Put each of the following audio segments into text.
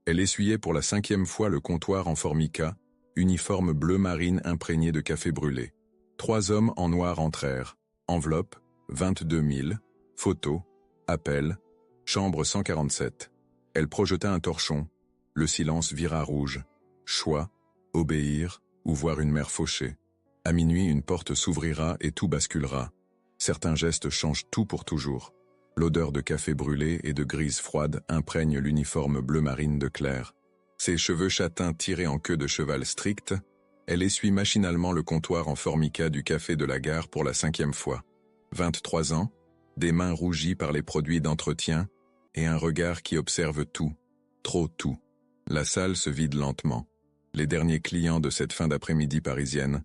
Elle essuyait pour la 5e fois le comptoir en formica, uniforme bleu marine imprégné de café brûlé. 3 hommes en noir entrèrent. Enveloppe, 22 000, photo, appel, chambre 147. Elle projeta un torchon. Le silence vira rouge. Choix, obéir, ou voir une mer fauchée. À minuit, une porte s'ouvrira et tout basculera. Certains gestes changent tout pour toujours. L'odeur de café brûlé et de grise froide imprègne l'uniforme bleu marine de Claire. Ses cheveux châtains tirés en queue de cheval stricte, elle essuie machinalement le comptoir en formica du café de la gare pour la 5e fois. 23 ans, des mains rougies par les produits d'entretien et un regard qui observe tout, trop tout. La salle se vide lentement. Les derniers clients de cette fin d'après-midi parisienne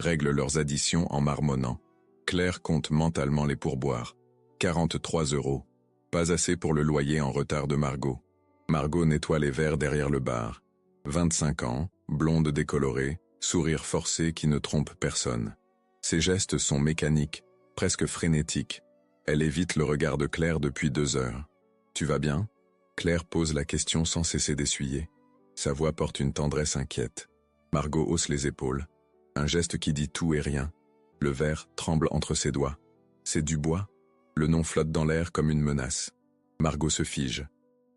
règlent leurs additions en marmonnant. Claire compte mentalement les pourboires. 43 €. Pas assez pour le loyer en retard de Margot. Margot nettoie les verres derrière le bar. 25 ans, blonde décolorée, sourire forcé qui ne trompe personne. Ses gestes sont mécaniques, presque frénétiques. Elle évite le regard de Claire depuis 2 heures. « Tu vas bien ?» Claire pose la question sans cesser d'essuyer. Sa voix porte une tendresse inquiète. Margot hausse les épaules. Un geste qui dit tout et rien. Le verre tremble entre ses doigts. C'est Dubois. Le nom flotte dans l'air comme une menace. Margot se fige.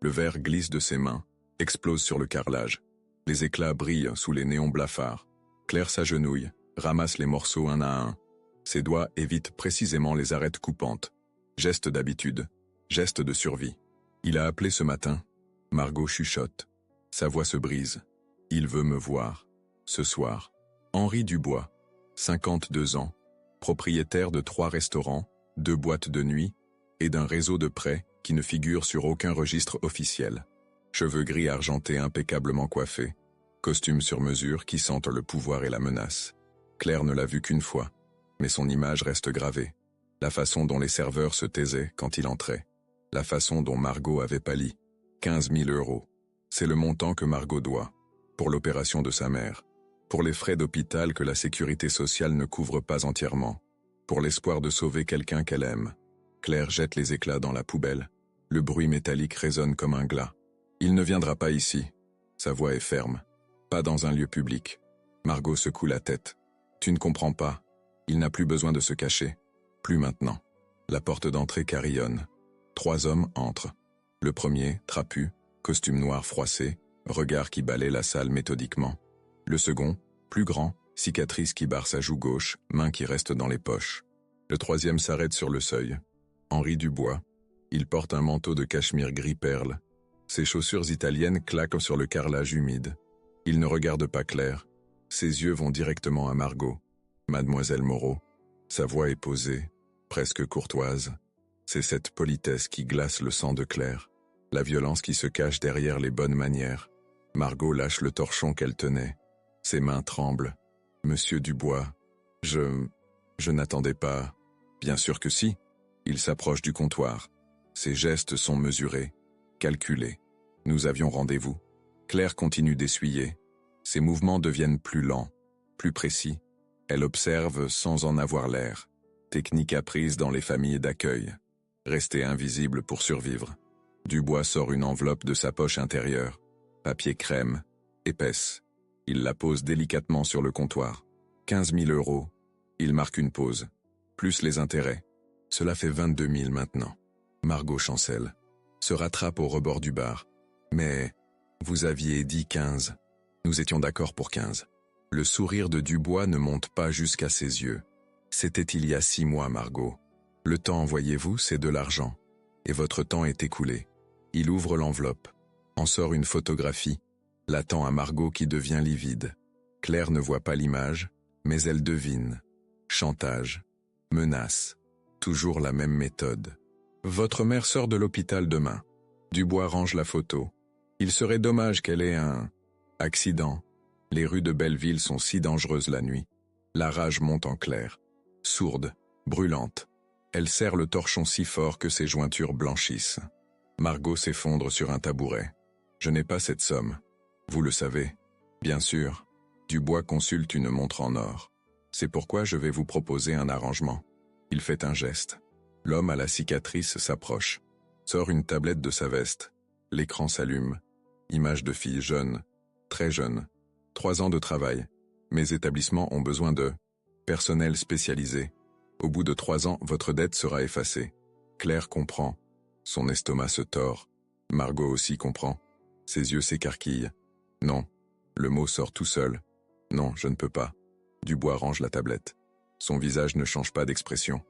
Le verre glisse de ses mains, explose sur le carrelage. Les éclats brillent sous les néons blafards. Claire s'agenouille, ramasse les morceaux un à un. Ses doigts évitent précisément les arêtes coupantes. Geste d'habitude, geste de survie. Il a appelé ce matin. Margot chuchote. Sa voix se brise. Il veut me voir. Ce soir. Henri Dubois, 52 ans, propriétaire de 3 restaurants, 2 boîtes de nuit et d'un réseau de prêts qui ne figure sur aucun registre officiel. Cheveux gris argentés impeccablement coiffés, costume sur mesure qui sentent le pouvoir et la menace. Claire ne l'a vu qu'une fois, mais son image reste gravée. La façon dont les serveurs se taisaient quand il entrait. La façon dont Margot avait pâli. 15 000 €. C'est le montant que Margot doit. Pour l'opération de sa mère. Pour les frais d'hôpital que la sécurité sociale ne couvre pas entièrement. Pour l'espoir de sauver quelqu'un qu'elle aime. Claire jette les éclats dans la poubelle. Le bruit métallique résonne comme un glas. Il ne viendra pas ici. Sa voix est ferme. Pas dans un lieu public. Margot secoue la tête. Tu ne comprends pas. Il n'a plus besoin de se cacher. Plus maintenant. La porte d'entrée carillonne. 3 hommes entrent. Le premier, trapu, costume noir froissé, regard qui balaie la salle méthodiquement. Le second, plus grand, cicatrice qui barre sa joue gauche, main qui reste dans les poches. Le troisième s'arrête sur le seuil. Henri Dubois. Il porte un manteau de cachemire gris perle. Ses chaussures italiennes claquent sur le carrelage humide. Il ne regarde pas Claire. Ses yeux vont directement à Margot. Mademoiselle Moreau. Sa voix est posée, presque courtoise. C'est cette politesse qui glace le sang de Claire. La violence qui se cache derrière les bonnes manières. Margot lâche le torchon qu'elle tenait. Ses mains tremblent. Monsieur Dubois, je n'attendais pas. Bien sûr que si. Il s'approche du comptoir. Ses gestes sont mesurés, calculés. Nous avions rendez-vous. Claire continue d'essuyer. Ses mouvements deviennent plus lents, plus précis. Elle observe sans en avoir l'air. Technique apprise dans les familles d'accueil. Rester invisible pour survivre. Dubois sort une enveloppe de sa poche intérieure. Papier crème, épaisse. Il la pose délicatement sur le comptoir. 15 000 €. Il marque une pause. Plus les intérêts. Cela fait 22 000 maintenant. Margot chancelle. Se rattrape au rebord du bar. Mais, vous aviez dit 15. Nous étions d'accord pour 15. Le sourire de Dubois ne monte pas jusqu'à ses yeux. C'était il y a 6 mois, Margot. Le temps, voyez-vous, c'est de l'argent. Et votre temps est écoulé. Il ouvre l'enveloppe. En sort une photographie. La tend à Margot qui devient livide. Claire ne voit pas l'image, mais elle devine. Chantage. Menace. Toujours la même méthode. Votre mère sort de l'hôpital demain. Dubois range la photo. Il serait dommage qu'elle ait un accident. Les rues de Belleville sont si dangereuses la nuit. La rage monte en Claire. Sourde, brûlante. Elle serre le torchon si fort que ses jointures blanchissent. Margot s'effondre sur un tabouret. Je n'ai pas cette somme. Vous le savez. Bien sûr. Dubois consulte une montre en or. C'est pourquoi je vais vous proposer un arrangement. Il fait un geste. L'homme à la cicatrice s'approche. Sort une tablette de sa veste. L'écran s'allume. Image de fille jeune, très jeune. 3 ans de travail. Mes établissements ont besoin de personnel spécialisé. Au bout de 3 ans, votre dette sera effacée. Claire comprend. Son estomac se tord. Margot aussi comprend. Ses yeux s'écarquillent. Non. Le mot sort tout seul. Non, je ne peux pas. Dubois range la tablette. Son visage ne change pas d'expression.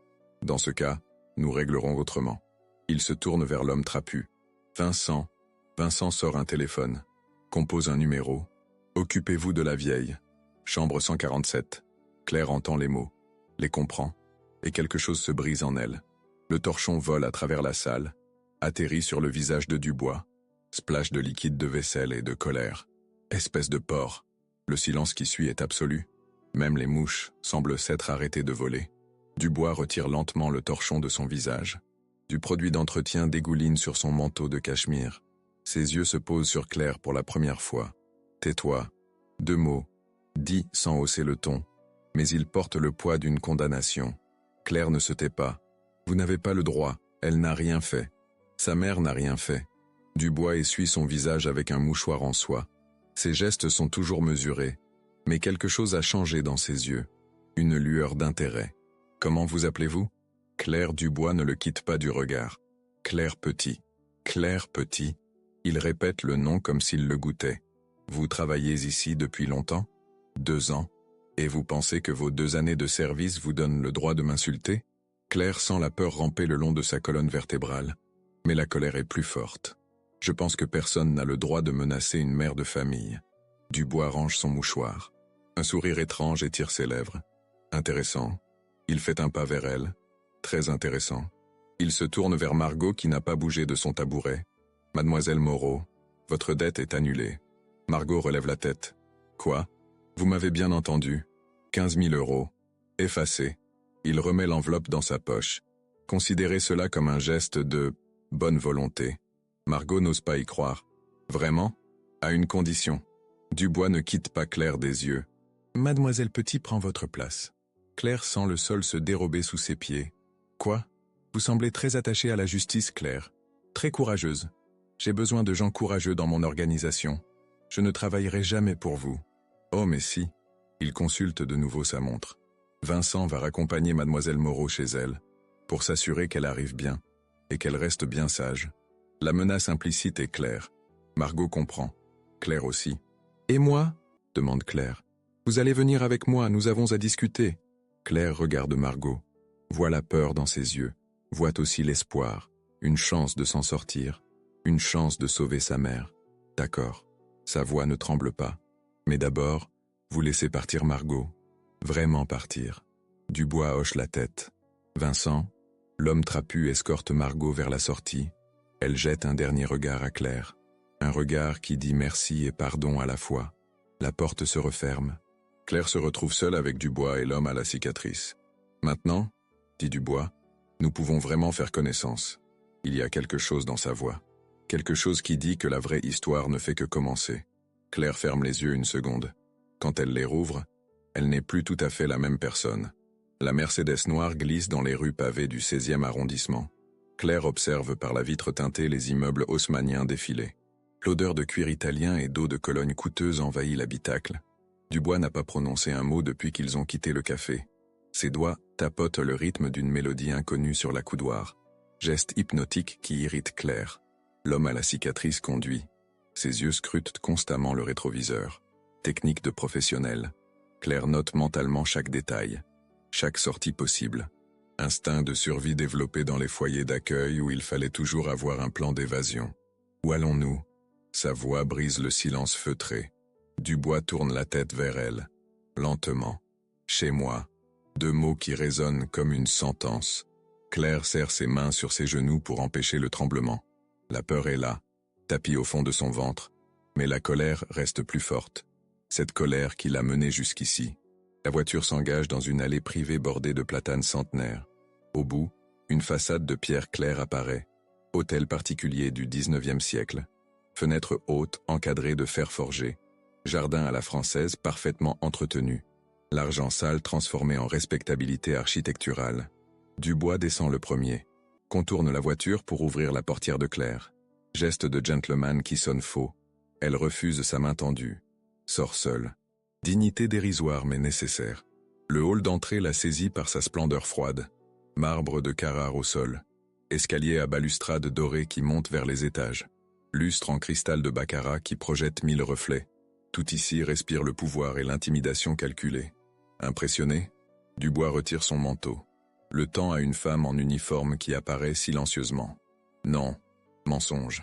Dans ce cas, nous réglerons autrement. Il se tourne vers l'homme trapu. Vincent. Vincent sort un téléphone. Compose un numéro. Occupez-vous de la vieille. Chambre 147. Claire entend les mots. Les comprend. Et quelque chose se brise en elle. Le torchon vole à travers la salle. Atterrit sur le visage de Dubois. Splash de liquide de vaisselle et de colère. Espèce de porc. Le silence qui suit est absolu. Même les mouches semblent s'être arrêtées de voler. Dubois retire lentement le torchon de son visage. Du produit d'entretien dégouline sur son manteau de cachemire. Ses yeux se posent sur Claire pour la première fois. Tais-toi. 2 mots. Dit sans hausser le ton. Mais il porte le poids d'une condamnation. Claire ne se tait pas. Vous n'avez pas le droit. Elle n'a rien fait. Sa mère n'a rien fait. Dubois essuie son visage avec un mouchoir en soie. Ses gestes sont toujours mesurés. Mais quelque chose a changé dans ses yeux. Une lueur d'intérêt. Comment vous appelez-vous? Claire Dubois ne le quitte pas du regard. Claire Petit. Claire Petit. Il répète le nom comme s'il le goûtait. Vous travaillez ici depuis longtemps? 2 ans. Et vous pensez que vos 2 années de service vous donnent le droit de m'insulter? Claire sent la peur ramper le long de sa colonne vertébrale. Mais la colère est plus forte. Je pense que personne n'a le droit de menacer une mère de famille. Dubois range son mouchoir. Un sourire étrange étire ses lèvres. Intéressant. Il fait un pas vers elle. Très intéressant. Il se tourne vers Margot qui n'a pas bougé de son tabouret. Mademoiselle Moreau, votre dette est annulée. Margot relève la tête. Quoi? Vous m'avez bien entendu. 15 000 €. Effacé. Il remet l'enveloppe dans sa poche. Considérez cela comme un geste de bonne volonté. Margot n'ose pas y croire. Vraiment? À une condition. Dubois ne quitte pas Claire des yeux. Mademoiselle Petit prend votre place. Claire sent le sol se dérober sous ses pieds. Quoi? Vous semblez très attachée à la justice, Claire. Très courageuse. J'ai besoin de gens courageux dans mon organisation. Je ne travaillerai jamais pour vous. Oh mais si. Il consulte de nouveau sa montre. Vincent va raccompagner Mademoiselle Moreau chez elle, pour s'assurer qu'elle arrive bien, et qu'elle reste bien sage. La menace implicite est claire. Margot comprend. Claire aussi. Et moi? Demande Claire. Vous allez venir avec moi, nous avons à discuter. Claire regarde Margot. Voit la peur dans ses yeux. Voit aussi l'espoir. Une chance de s'en sortir. Une chance de sauver sa mère. D'accord. Sa voix ne tremble pas. Mais d'abord, vous laissez partir Margot. Vraiment partir. Dubois hoche la tête. Vincent, l'homme trapu escorte Margot vers la sortie. Elle jette un dernier regard à Claire. Un regard qui dit merci et pardon à la fois. La porte se referme. Claire se retrouve seule avec Dubois et l'homme à la cicatrice. Maintenant, dit Dubois, nous pouvons vraiment faire connaissance. Il y a quelque chose dans sa voix. Quelque chose qui dit que la vraie histoire ne fait que commencer. Claire ferme les yeux une seconde. Quand elle les rouvre, elle n'est plus tout à fait la même personne. La Mercedes noire glisse dans les rues pavées du 16e arrondissement. Claire observe par la vitre teintée les immeubles haussmanniens défiler. L'odeur de cuir italien et d'eau de Cologne coûteuse envahit l'habitacle. Dubois n'a pas prononcé un mot depuis qu'ils ont quitté le café. Ses doigts tapotent le rythme d'une mélodie inconnue sur la coudoir. Geste hypnotique qui irrite Claire. L'homme à la cicatrice conduit. Ses yeux scrutent constamment le rétroviseur. Technique de professionnel. Claire note mentalement chaque détail. Chaque sortie possible. Instinct de survie développé dans les foyers d'accueil où il fallait toujours avoir un plan d'évasion. Où allons-nous? Sa voix brise le silence feutré. Dubois tourne la tête vers elle. Lentement. Chez moi. 2 mots qui résonnent comme une sentence. Claire serre ses mains sur ses genoux pour empêcher le tremblement. La peur est là, tapie au fond de son ventre, mais la colère reste plus forte. Cette colère qui l'a menée jusqu'ici. La voiture s'engage dans une allée privée bordée de platanes centenaires. Au bout, une façade de pierre claire apparaît. Hôtel particulier du 19e siècle. Fenêtres hautes encadrées de fer forgé. Jardin à la française parfaitement entretenu. L'argent sale transformé en respectabilité architecturale. Dubois descend le premier. Contourne la voiture pour ouvrir la portière de Claire. Geste de gentleman qui sonne faux. Elle refuse sa main tendue. Sort seule. Dignité dérisoire mais nécessaire. Le hall d'entrée la saisit par sa splendeur froide. Marbre de Carrare au sol. Escalier à balustrade dorée qui monte vers les étages. Lustre en cristal de baccarat qui projette 1000 reflets. Tout ici respire le pouvoir et l'intimidation calculée. Impressionné, Dubois retire son manteau. Le tend à une femme en uniforme qui apparaît silencieusement. Non, mensonge.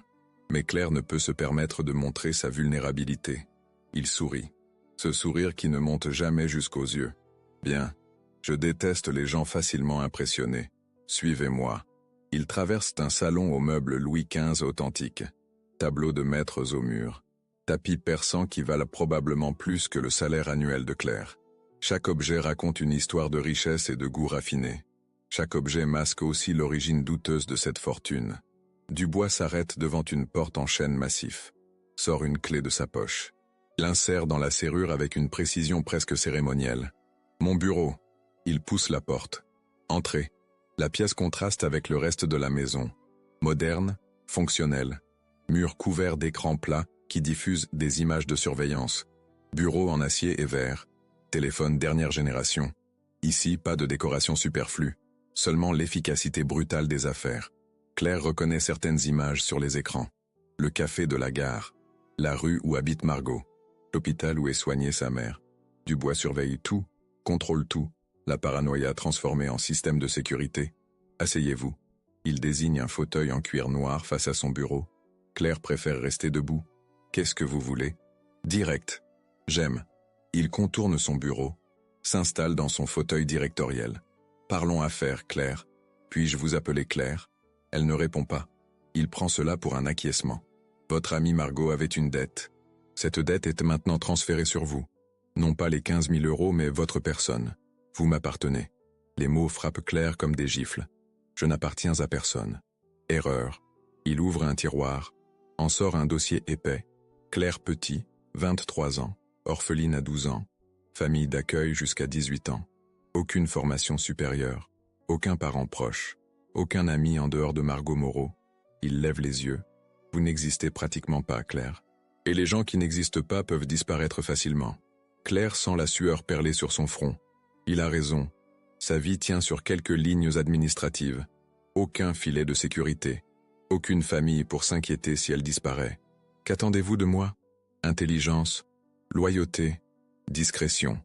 Mais Claire ne peut se permettre de montrer sa vulnérabilité. Il sourit. Ce sourire qui ne monte jamais jusqu'aux yeux. Bien. Je déteste les gens facilement impressionnés. Suivez-moi. Ils traversent un salon aux meubles Louis XV authentiques. Tableaux de maîtres au mur. Tapis persans qui valent probablement plus que le salaire annuel de Claire. Chaque objet raconte une histoire de richesse et de goût raffiné. Chaque objet masque aussi l'origine douteuse de cette fortune. Dubois s'arrête devant une porte en chêne massif. Sort une clé de sa poche. L'insère dans la serrure avec une précision presque cérémonielle. Mon bureau. Il pousse la porte. Entrez. La pièce contraste avec le reste de la maison. Moderne, fonctionnelle. Murs couverts d'écrans plats qui diffusent des images de surveillance. Bureau en acier et verre. Téléphone dernière génération. Ici, pas de décoration superflue. Seulement l'efficacité brutale des affaires. Claire reconnaît certaines images sur les écrans. Le café de la gare. La rue où habite Margot. L'hôpital où est soignée sa mère. Dubois surveille tout, contrôle tout. La paranoïa transformée en système de sécurité. Asseyez-vous. Il désigne un fauteuil en cuir noir face à son bureau. Claire préfère rester debout. Qu'est-ce que vous voulez? Direct. J'aime. Il contourne son bureau. S'installe dans son fauteuil directoriel. Parlons affaires, Claire. Puis-je vous appeler Claire? Elle ne répond pas. Il prend cela pour un acquiescement. Votre amie Margot avait une dette. Cette dette est maintenant transférée sur vous. Non pas les 15 000 € mais votre personne. Vous m'appartenez. Les mots frappent Claire comme des gifles. Je n'appartiens à personne. Erreur. Il ouvre un tiroir. En sort un dossier épais. Claire Petit, 23 ans. Orpheline à 12 ans. Famille d'accueil jusqu'à 18 ans. Aucune formation supérieure. Aucun parent proche. Aucun ami en dehors de Margot Moreau. Il lève les yeux. Vous n'existez pratiquement pas, Claire. Et les gens qui n'existent pas peuvent disparaître facilement. Claire sent la sueur perler sur son front. Il a raison. Sa vie tient sur quelques lignes administratives. Aucun filet de sécurité. Aucune famille pour s'inquiéter si elle disparaît. Qu'attendez-vous de moi? Intelligence, loyauté, discrétion.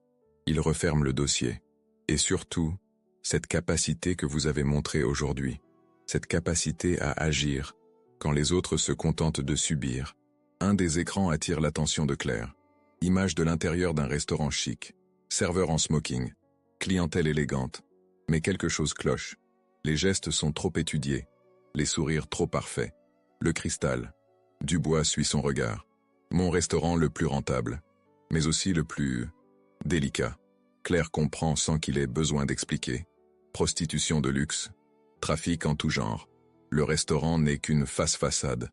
Il referme le dossier. Et surtout, cette capacité que vous avez montrée aujourd'hui. Cette capacité à agir, quand les autres se contentent de subir. Un des écrans attire l'attention de Claire. Image de l'intérieur d'un restaurant chic. Serveur en smoking. Clientèle élégante. Mais quelque chose cloche. Les gestes sont trop étudiés. Les sourires trop parfaits. Le cristal. Dubois suit son regard. Mon restaurant le plus rentable. Mais aussi le plus délicat. Claire comprend sans qu'il ait besoin d'expliquer. Prostitution de luxe. Trafic en tout genre. Le restaurant n'est qu'une face-façade.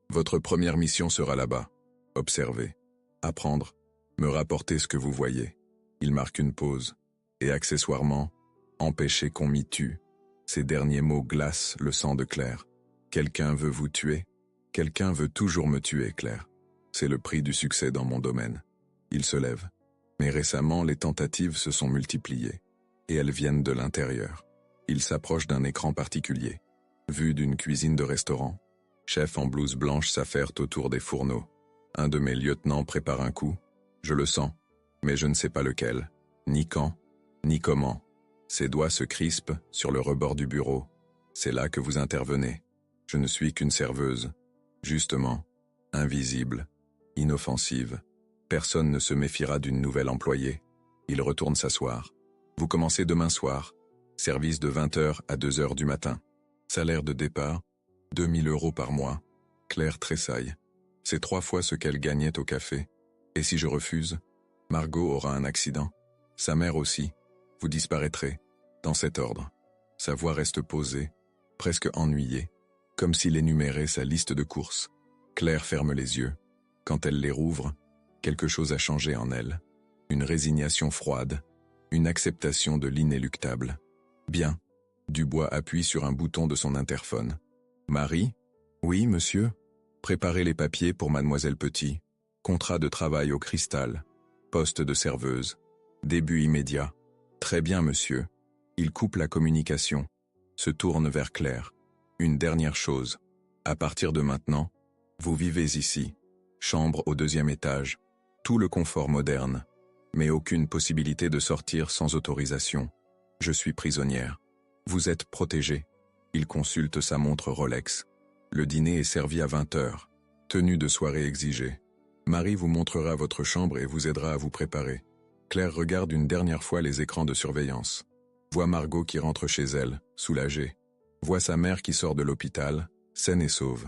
Votre première mission sera là-bas. Observer. Apprendre. Me rapporter ce que vous voyez. Il marque une pause. Et accessoirement, empêcher qu'on m'y tue. Ces derniers mots glacent le sang de Claire. Quelqu'un veut vous tuer? Quelqu'un veut toujours me tuer, Claire. C'est le prix du succès dans mon domaine. Il se lève. Mais récemment, les tentatives se sont multipliées. Et elles viennent de l'intérieur. Il s'approche d'un écran particulier. Vue d'une cuisine de restaurant. Chef en blouse blanche s'affaire autour des fourneaux. Un de mes lieutenants prépare un coup. Je le sens. Mais je ne sais pas lequel. Ni quand. Ni comment. Ses doigts se crispent sur le rebord du bureau. C'est là que vous intervenez. Je ne suis qu'une serveuse. Justement. Invisible. Inoffensive. Personne ne se méfiera d'une nouvelle employée. Il retourne s'asseoir. Vous commencez demain soir. Service de 20h à 2h du matin. Salaire de départ, 2000 € par mois. Claire tressaille. C'est 3 fois ce qu'elle gagnait au café. Et si je refuse, Margot aura un accident. Sa mère aussi. Vous disparaîtrez. Dans cet ordre. Sa voix reste posée, presque ennuyée, comme s'il énumérait sa liste de courses. Claire ferme les yeux. Quand elle les rouvre, quelque chose a changé en elle. Une résignation froide, une acceptation de l'inéluctable. Bien. Dubois appuie sur un bouton de son interphone. Marie? Oui, monsieur. Préparez les papiers pour mademoiselle Petit. Contrat de travail au Cristal. Poste de serveuse. Début immédiat. Très bien, monsieur. Il coupe la communication. Se tourne vers Claire. Une dernière chose. À partir de maintenant, vous vivez ici. Chambre au 2e étage. Tout le confort moderne. Mais aucune possibilité de sortir sans autorisation. Je suis prisonnière. Vous êtes protégée. Il consulte sa montre Rolex. Le dîner est servi à 20h. Tenue de soirée exigée. Marie vous montrera votre chambre et vous aidera à vous préparer. Claire regarde une dernière fois les écrans de surveillance. Voit Margot qui rentre chez elle, soulagée. Voit sa mère qui sort de l'hôpital, saine et sauve.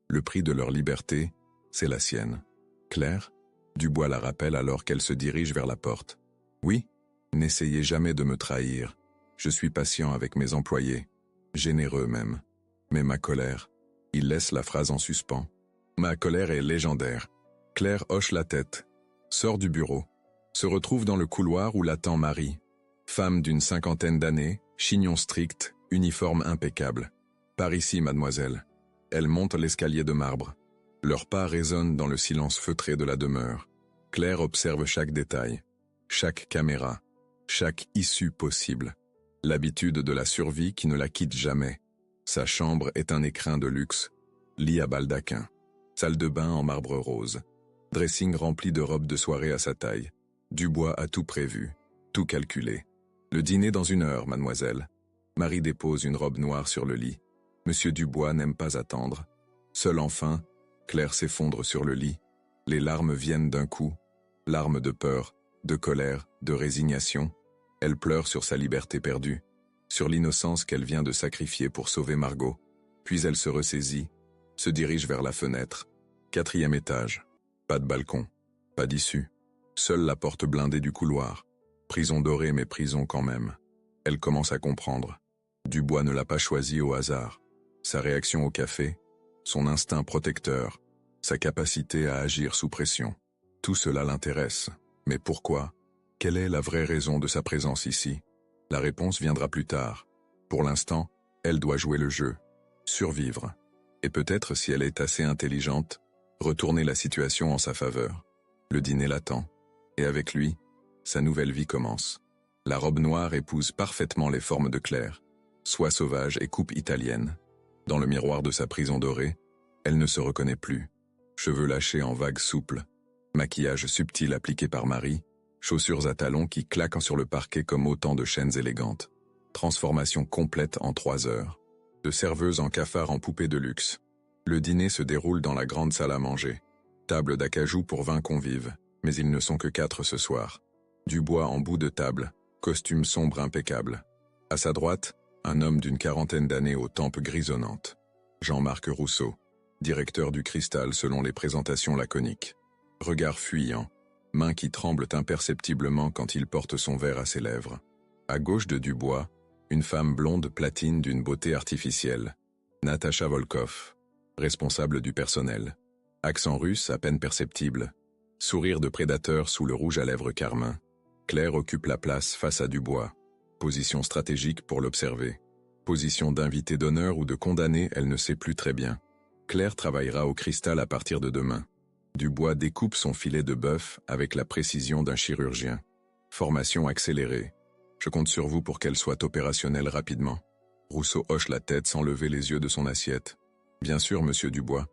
Le prix de leur liberté, c'est la sienne. Claire, Dubois la rappelle alors qu'elle se dirige vers la porte. Oui, n'essayez jamais de me trahir. Je suis patient avec mes employés. Généreux même. Mais ma colère, il laisse la phrase en suspens. Ma colère est légendaire. Claire hoche la tête, sort du bureau, se retrouve dans le couloir où l'attend Marie. Femme d'une 50aine d'années, chignon strict, uniforme impeccable. Par ici, mademoiselle. Elle monte l'escalier de marbre. Leurs pas résonnent dans le silence feutré de la demeure. Claire observe chaque détail, chaque caméra, chaque issue possible. L'habitude de la survie qui ne la quitte jamais. Sa chambre est un écrin de luxe, lit à baldaquin, salle de bain en marbre rose, dressing rempli de robes de soirée à sa taille. Dubois a tout prévu, tout calculé. Le dîner dans 1 heure, mademoiselle. Marie dépose une robe noire sur le lit. Monsieur Dubois n'aime pas attendre. Seule enfin, Claire s'effondre sur le lit. Les larmes viennent d'un coup. Larmes de peur, de colère, de résignation. Elle pleure sur sa liberté perdue, sur l'innocence qu'elle vient de sacrifier pour sauver Margot. Puis elle se ressaisit, se dirige vers la fenêtre. 4e étage. Pas de balcon, pas d'issue. Seule la porte blindée du couloir. Prison dorée mais prison quand même. Elle commence à comprendre. Dubois ne l'a pas choisi au hasard. Sa réaction au café, son instinct protecteur, sa capacité à agir sous pression. Tout cela l'intéresse. Mais pourquoi? Quelle est la vraie raison de sa présence ici? La réponse viendra plus tard. Pour l'instant, elle doit jouer le jeu, survivre. Et peut-être, si elle est assez intelligente, retourner la situation en sa faveur. Le dîner l'attend. Et avec lui, sa nouvelle vie commence. La robe noire épouse parfaitement les formes de Claire. Soie sauvage et coupe italienne. Dans le miroir de sa prison dorée, elle ne se reconnaît plus. Cheveux lâchés en vagues souples. Maquillage subtil appliqué par Marie. Chaussures à talons qui claquent sur le parquet comme autant de chaînes élégantes. Transformation complète en 3 heures. De serveuse en cafard en poupée de luxe. Le dîner se déroule dans la grande salle à manger. Table d'acajou pour 20 convives, mais ils ne sont que 4 ce soir. Dubois en bout de table, costume sombre impeccable. À sa droite, un homme d'une 40aine d'années aux tempes grisonnantes. Jean-Marc Rousseau, directeur du Cristal selon les présentations laconiques. Regard fuyant, mains qui tremblent imperceptiblement quand il porte son verre à ses lèvres. À gauche de Dubois, une femme blonde platine d'une beauté artificielle. Natacha Volkov, responsable du personnel. Accent russe à peine perceptible. Sourire de prédateur sous le rouge à lèvres carmin. Claire occupe la place face à Dubois. Position stratégique pour l'observer. Position d'invité d'honneur ou de condamné, elle ne sait plus très bien. Claire travaillera au Cristal à partir de demain. Dubois découpe son filet de bœuf avec la précision d'un chirurgien. Formation accélérée. Je compte sur vous pour qu'elle soit opérationnelle rapidement. Rousseau hoche la tête sans lever les yeux de son assiette. Bien sûr, monsieur Dubois.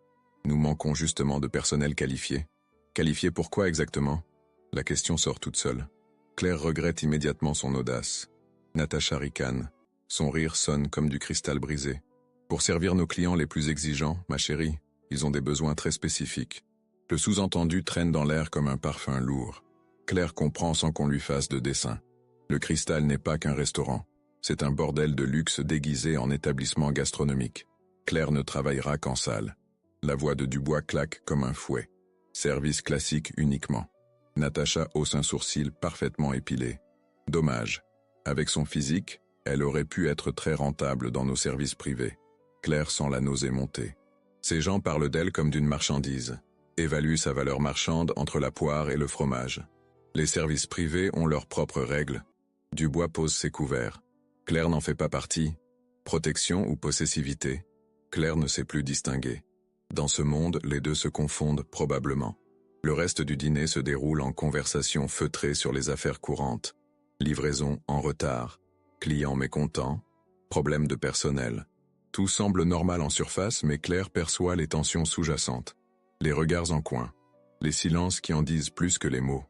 Nous manquons justement de personnel qualifié. Qualifié pour quoi exactement? La question sort toute seule. Claire regrette immédiatement son audace. Natacha ricane. Son rire sonne comme du cristal brisé. Pour servir nos clients les plus exigeants, ma chérie, ils ont des besoins très spécifiques. Le sous-entendu traîne dans l'air comme un parfum lourd. Claire comprend sans qu'on lui fasse de dessin. Le Cristal n'est pas qu'un restaurant. C'est un bordel de luxe déguisé en établissement gastronomique. Claire ne travaillera qu'en salle. La voix de Dubois claque comme un fouet. Service classique uniquement. Natacha hausse un sourcil parfaitement épilé. Dommage. Avec son physique, elle aurait pu être très rentable dans nos services privés. Claire sent la nausée monter. Ces gens parlent d'elle comme d'une marchandise. Évaluent sa valeur marchande entre la poire et le fromage. Les services privés ont leurs propres règles. Dubois pose ses couverts. Claire n'en fait pas partie. Protection ou possessivité. Claire ne sait plus distinguer. Dans ce monde, les deux se confondent probablement. Le reste du dîner se déroule en conversation feutrée sur les affaires courantes. Livraison en retard, clients mécontents, problèmes de personnel. Tout semble normal en surface, mais Claire perçoit les tensions sous-jacentes. Les regards en coin. Les silences qui en disent plus que les mots.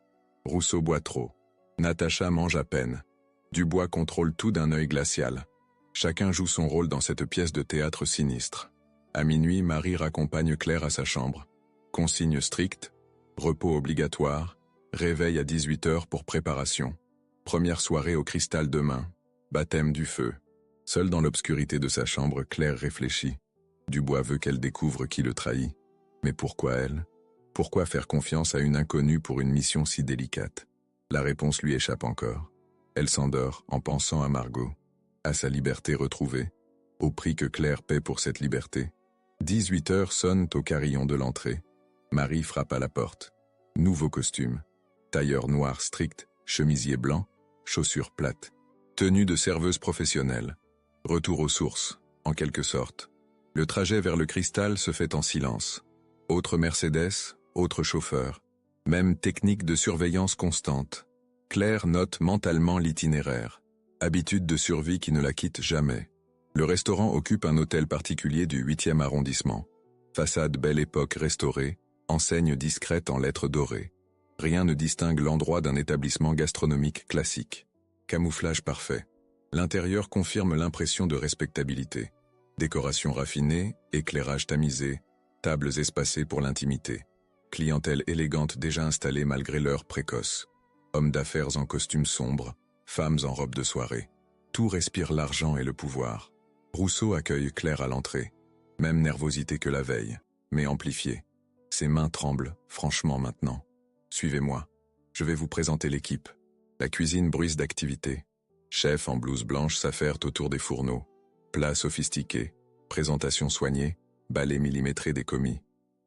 Rousseau boit trop. Natacha mange à peine. Dubois contrôle tout d'un œil glacial. Chacun joue son rôle dans cette pièce de théâtre sinistre. À minuit, Marie raccompagne Claire à sa chambre. Consigne stricte, repos obligatoire, réveil à 18h pour préparation. Première soirée au cristal demain, baptême du feu. Seule dans l'obscurité de sa chambre, Claire réfléchit. Dubois veut qu'elle découvre qui le trahit. Mais pourquoi elle? Pourquoi faire confiance à une inconnue pour une mission si délicate? La réponse lui échappe encore. Elle s'endort en pensant à Margot, à sa liberté retrouvée, au prix que Claire paie pour cette liberté. 18h sonnent au carillon de l'entrée. Marie frappe à la porte. Nouveau costume. Tailleur noir strict, chemisier blanc, chaussures plates. Tenue de serveuse professionnelle. Retour aux sources, en quelque sorte. Le trajet vers le cristal se fait en silence. Autre Mercedes, autre chauffeur. Même technique de surveillance constante. Claire note mentalement l'itinéraire. Habitude de survie qui ne la quitte jamais. Le restaurant occupe un hôtel particulier du 8e arrondissement. Façade belle époque restaurée, enseigne discrète en lettres dorées. Rien ne distingue l'endroit d'un établissement gastronomique classique. Camouflage parfait. L'intérieur confirme l'impression de respectabilité. Décoration raffinée, éclairage tamisé, tables espacées pour l'intimité. Clientèle élégante déjà installée malgré l'heure précoce. Hommes d'affaires en costume sombre, femmes en robe de soirée. Tout respire l'argent et le pouvoir. Rousseau accueille Claire à l'entrée. Même nervosité que la veille, mais amplifiée. Ses mains tremblent, franchement maintenant. Suivez-moi. Je vais vous présenter l'équipe. La cuisine bruise d'activité. Chefs en blouse blanche s'affairent autour des fourneaux. Plats sophistiqués, présentation soignée, balais millimétrés des commis.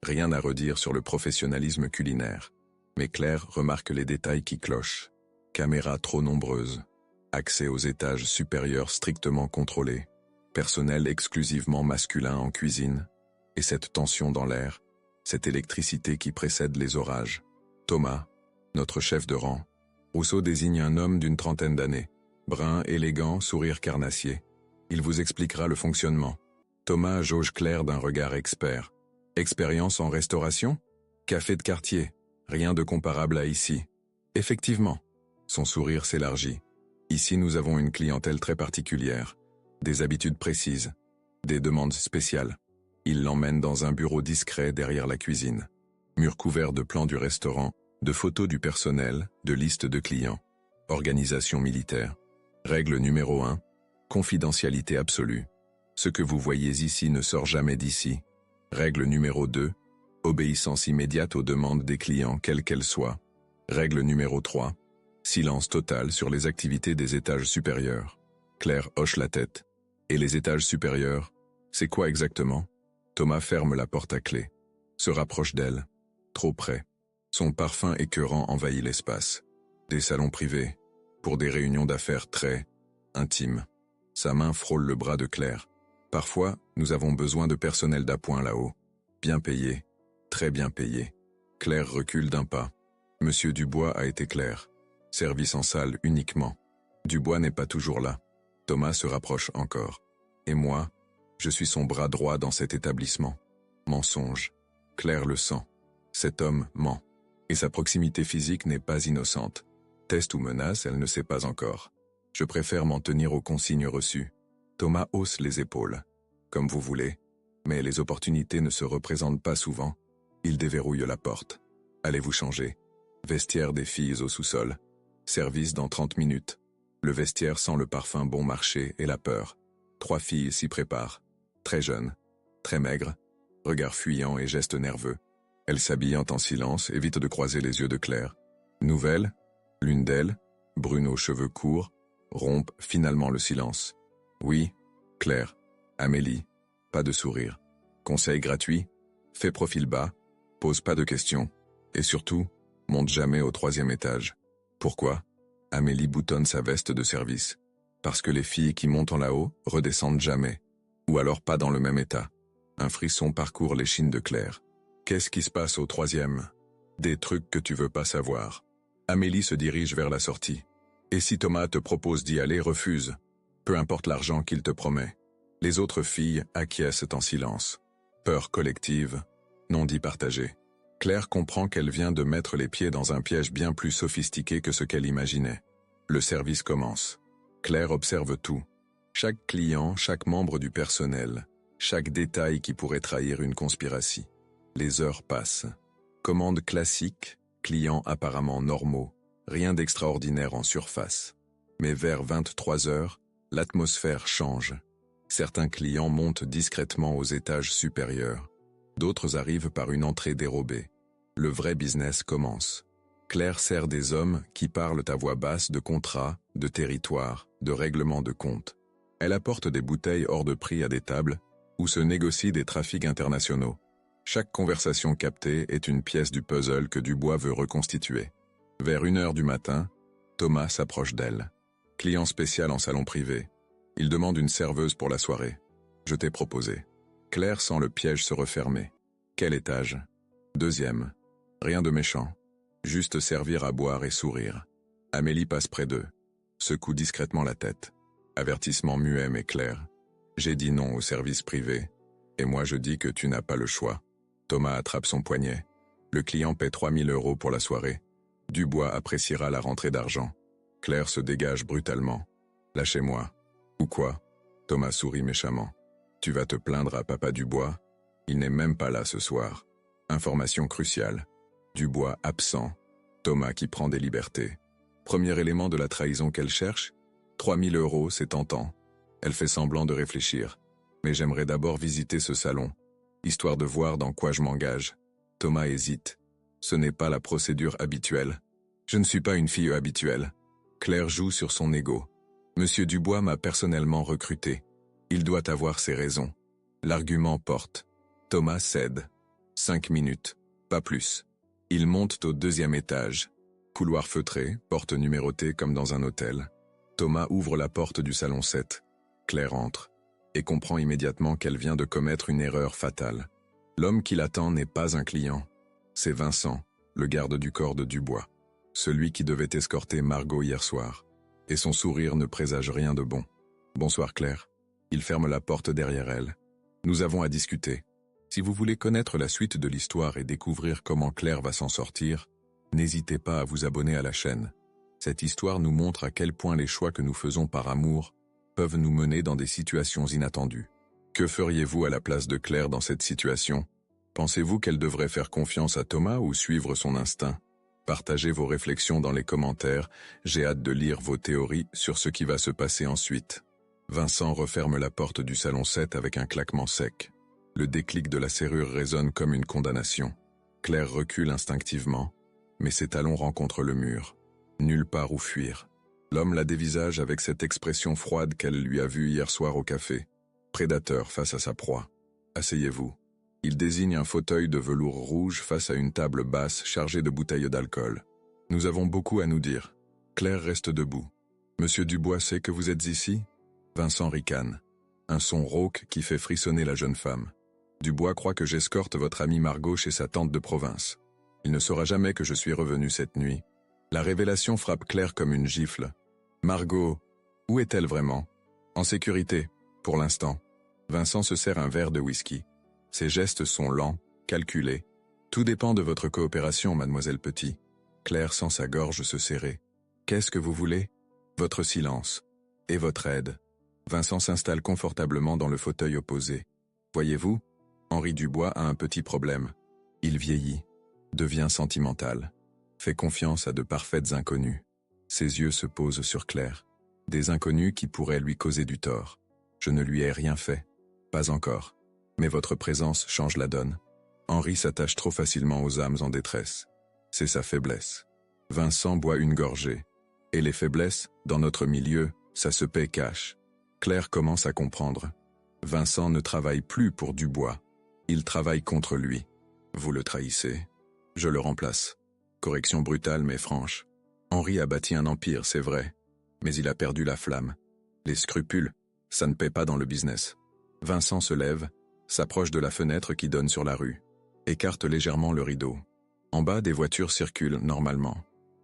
Rien à redire sur le professionnalisme culinaire. Mais Claire remarque les détails qui clochent. Caméras trop nombreuses. Accès aux étages supérieurs strictement contrôlés. Personnel exclusivement masculin en cuisine. Et cette tension dans l'air, cette électricité qui précède les orages. Thomas, notre chef de rang. Rousseau désigne un homme d'une trentaine d'années. Brun, élégant, sourire carnassier. Il vous expliquera le fonctionnement. Thomas jauge Claire d'un regard expert. Expérience en restauration? Café de quartier. Rien de comparable à ici. Effectivement. Son sourire s'élargit. Ici nous avons une clientèle très particulière. Des habitudes précises. Des demandes spéciales. Il l'emmène dans un bureau discret derrière la cuisine. Mur couvert de plans du restaurant, de photos du personnel, de listes de clients. Organisation militaire. Règle numéro 1. Confidentialité absolue. Ce que vous voyez ici ne sort jamais d'ici. Règle numéro 2. Obéissance immédiate aux demandes des clients, quelles qu'elles soient. Règle numéro 3. Silence total sur les activités des étages supérieurs. Claire hoche la tête. Et les étages supérieurs, c'est quoi exactement? Thomas ferme la porte à clé. Se rapproche d'elle. Trop près. Son parfum écœurant envahit l'espace. Des salons privés. Pour des réunions d'affaires très intimes. Sa main frôle le bras de Claire. Parfois, nous avons besoin de personnel d'appoint là-haut. Bien payé. Très bien payé. Claire recule d'un pas. Monsieur Dubois a été clair. Service en salle uniquement. Dubois n'est pas toujours là. Thomas se rapproche encore. Et moi, je suis son bras droit dans cet établissement. Mensonge. Claire le sent. Cet homme ment. Et sa proximité physique n'est pas innocente. Test ou menace, elle ne sait pas encore. Je préfère m'en tenir aux consignes reçues. Thomas hausse les épaules. Comme vous voulez. Mais les opportunités ne se représentent pas souvent. Il déverrouille la porte. Allez vous changer. Vestiaire des filles au sous-sol. Service dans 30 minutes. Le vestiaire sent le parfum bon marché et la peur. 3 filles s'y préparent. Très jeunes. Très maigres. Regard fuyant et gestes nerveux. Elles s'habillent en silence, évitent de croiser les yeux de Claire. Nouvelle, l'une d'elles, brune aux cheveux courts, rompt finalement le silence. Oui, Claire, Amélie, pas de sourire. Conseil gratuit, fais profil bas, pose pas de questions, et surtout, monte jamais au 3e étage. Pourquoi? Amélie boutonne sa veste de service. Parce que les filles qui montent en là-haut redescendent jamais, ou alors pas dans le même état. Un frisson parcourt l'échine de Claire. Qu'est-ce qui se passe au 3e? Des trucs que tu veux pas savoir. Amélie se dirige vers la sortie. Et si Thomas te propose d'y aller, refuse. Peu importe l'argent qu'il te promet. Les autres filles acquiescent en silence. Peur collective, non dit partagé. Claire comprend qu'elle vient de mettre les pieds dans un piège bien plus sophistiqué que ce qu'elle imaginait. Le service commence. Claire observe tout. Chaque client, chaque membre du personnel, chaque détail qui pourrait trahir une conspiration. Les heures passent. Commande classique, clients apparemment normaux, rien d'extraordinaire en surface. Mais vers 23 heures, l'atmosphère change. Certains clients montent discrètement aux étages supérieurs. D'autres arrivent par une entrée dérobée. Le vrai business commence. Claire sert des hommes qui parlent à voix basse de contrats, de territoires, de règlements de compte. Elle apporte des bouteilles hors de prix à des tables où se négocient des trafics internationaux. Chaque conversation captée est une pièce du puzzle que Dubois veut reconstituer. Vers 1h du matin, Thomas s'approche d'elle. Client spécial en salon privé. Il demande une serveuse pour la soirée. Je t'ai proposé. Claire sent le piège se refermer. Quel étage? 2e. Rien de méchant. Juste servir à boire et sourire. Amélie passe près d'eux. Secoue discrètement la tête. Avertissement muet mais clair. J'ai dit non au service privé. Et moi je dis que tu n'as pas le choix. Thomas attrape son poignet. Le client paie 3000 € pour la soirée. Dubois appréciera la rentrée d'argent. Claire se dégage brutalement. Lâchez-moi. Ou quoi? Thomas sourit méchamment. Tu vas te plaindre à papa Dubois? Il n'est même pas là ce soir. Information cruciale. Dubois absent. Thomas qui prend des libertés. Premier élément de la trahison qu'elle cherche? 3000 €, c'est tentant. Elle fait semblant de réfléchir. Mais j'aimerais d'abord visiter ce salon, histoire de voir dans quoi je m'engage. Thomas hésite. Ce n'est pas la procédure habituelle. Je ne suis pas une fille habituelle. Claire joue sur son ego. Monsieur Dubois m'a personnellement recruté. Il doit avoir ses raisons. L'argument porte. Thomas cède. 5 minutes, pas plus. Ils montent au 2e étage. Couloir feutré, porte numérotée comme dans un hôtel. Thomas ouvre la porte du salon 7. Claire entre et comprend immédiatement qu'elle vient de commettre une erreur fatale. L'homme qui l'attend n'est pas un client. C'est Vincent, le garde du corps de Dubois. Celui qui devait escorter Margot hier soir. Et son sourire ne présage rien de bon. Bonsoir Claire. Il ferme la porte derrière elle. Nous avons à discuter. Si vous voulez connaître la suite de l'histoire et découvrir comment Claire va s'en sortir, n'hésitez pas à vous abonner à la chaîne. Cette histoire nous montre à quel point les choix que nous faisons par amour peuvent nous mener dans des situations inattendues. Que feriez-vous à la place de Claire dans cette situation? Pensez-vous qu'elle devrait faire confiance à Thomas ou suivre son instinct? Partagez vos réflexions dans les commentaires, j'ai hâte de lire vos théories sur ce qui va se passer ensuite. Vincent referme la porte du salon 7 avec un claquement sec. Le déclic de la serrure résonne comme une condamnation. Claire recule instinctivement, mais ses talons rencontrent le mur. Nulle part où fuir. L'homme la dévisage avec cette expression froide qu'elle lui a vue hier soir au café. Prédateur face à sa proie. Asseyez-vous. Il désigne un fauteuil de velours rouge face à une table basse chargée de bouteilles d'alcool. Nous avons beaucoup à nous dire. Claire reste debout. Monsieur Dubois sait que vous êtes ici? Vincent ricane. Un son rauque qui fait frissonner la jeune femme. Dubois croit que j'escorte votre amie Margot chez sa tante de province. Il ne saura jamais que je suis revenu cette nuit. La révélation frappe Claire comme une gifle. Margot, où est-elle vraiment? En sécurité, pour l'instant. Vincent se sert un verre de whisky. Ses gestes sont lents, calculés. Tout dépend de votre coopération, mademoiselle Petit. Claire sent sa gorge se serrer. Qu'est-ce que vous voulez? Votre silence. Et votre aide. Vincent s'installe confortablement dans le fauteuil opposé. Voyez-vous, Henri Dubois a un petit problème. Il vieillit, devient sentimental, fait confiance à de parfaites inconnues. Ses yeux se posent sur Claire. Des inconnus qui pourraient lui causer du tort. Je ne lui ai rien fait. Pas encore. Mais votre présence change la donne. Henri s'attache trop facilement aux âmes en détresse. C'est sa faiblesse. Vincent boit une gorgée. Et les faiblesses, dans notre milieu, ça se paie cash. Claire commence à comprendre. Vincent ne travaille plus pour Dubois. Il travaille contre lui. Vous le trahissez. Je le remplace. Correction brutale mais franche. Henri a bâti un empire, c'est vrai. Mais il a perdu la flamme. Les scrupules, ça ne paie pas dans le business. Vincent se lève, s'approche de la fenêtre qui donne sur la rue. Écarte légèrement le rideau. En bas, des voitures circulent normalement.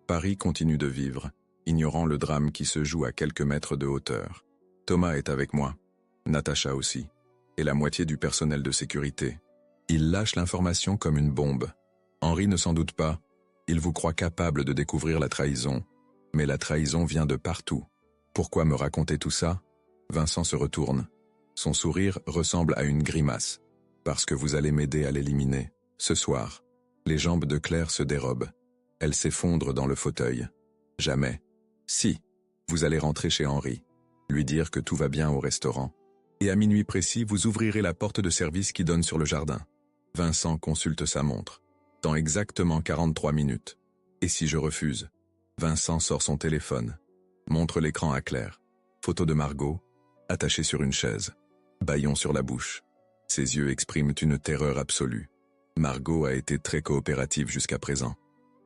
Paris continue de vivre, ignorant le drame qui se joue à quelques mètres de hauteur. Thomas est avec moi, Natacha aussi, et la moitié du personnel de sécurité. Il lâche l'information comme une bombe. Henri ne s'en doute pas, il vous croit capable de découvrir la trahison, mais la trahison vient de partout. Pourquoi me raconter tout ça? Vincent se retourne. Son sourire ressemble à une grimace. Parce que vous allez m'aider à l'éliminer. Ce soir, les jambes de Claire se dérobent. Elle s'effondre dans le fauteuil. Jamais. Si, vous allez rentrer chez Henri, lui dire que tout va bien au restaurant. Et à minuit précis, vous ouvrirez la porte de service qui donne sur le jardin. Vincent consulte sa montre. Dans exactement 43 minutes. Et si je refuse? Vincent sort son téléphone. Montre l'écran à Claire. Photo de Margot, attachée sur une chaise. Bâillon sur la bouche. Ses yeux expriment une terreur absolue. Margot a été très coopérative jusqu'à présent.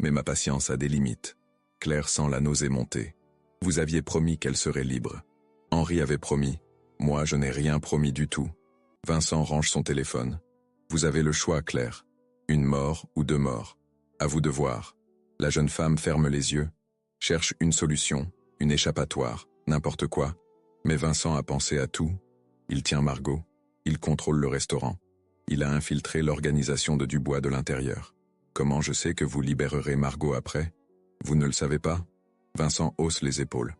Mais ma patience a des limites. Claire sent la nausée monter. Vous aviez promis qu'elle serait libre. Henri avait promis. Moi, je n'ai rien promis du tout. Vincent range son téléphone. Vous avez le choix, Claire. Une mort ou 2 morts. À vous de voir. La jeune femme ferme les yeux, cherche une solution, une échappatoire, n'importe quoi. Mais Vincent a pensé à tout. Il tient Margot. Il contrôle le restaurant. Il a infiltré l'organisation de Dubois de l'intérieur. Comment je sais que vous libérerez Margot après? Vous ne le savez pas? Vincent hausse les épaules.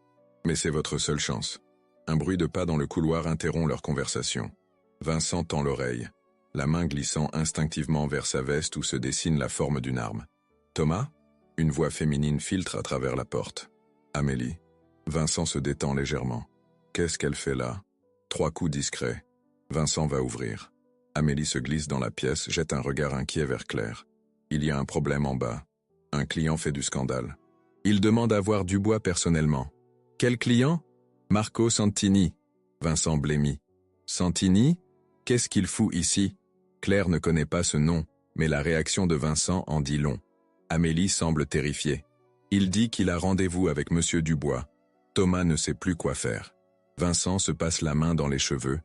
Mais c'est votre seule chance. Un bruit de pas dans le couloir interrompt leur conversation. Vincent tend l'oreille, la main glissant instinctivement vers sa veste où se dessine la forme d'une arme. Thomas? Une voix féminine filtre à travers la porte. Amélie. Vincent se détend légèrement. Qu'est-ce qu'elle fait là? 3 coups discrets. Vincent va ouvrir. Amélie se glisse dans la pièce, jette un regard inquiet vers Claire. Il y a un problème en bas. Un client fait du scandale. Il demande à voir Dubois personnellement. Quel client? Marco Santini. Vincent blêmit. Santini? Qu'est-ce qu'il fout ici? Claire ne connaît pas ce nom, mais la réaction de Vincent en dit long. Amélie semble terrifiée. Il dit qu'il a rendez-vous avec Monsieur Dubois. Thomas ne sait plus quoi faire. Vincent se passe la main dans les cheveux.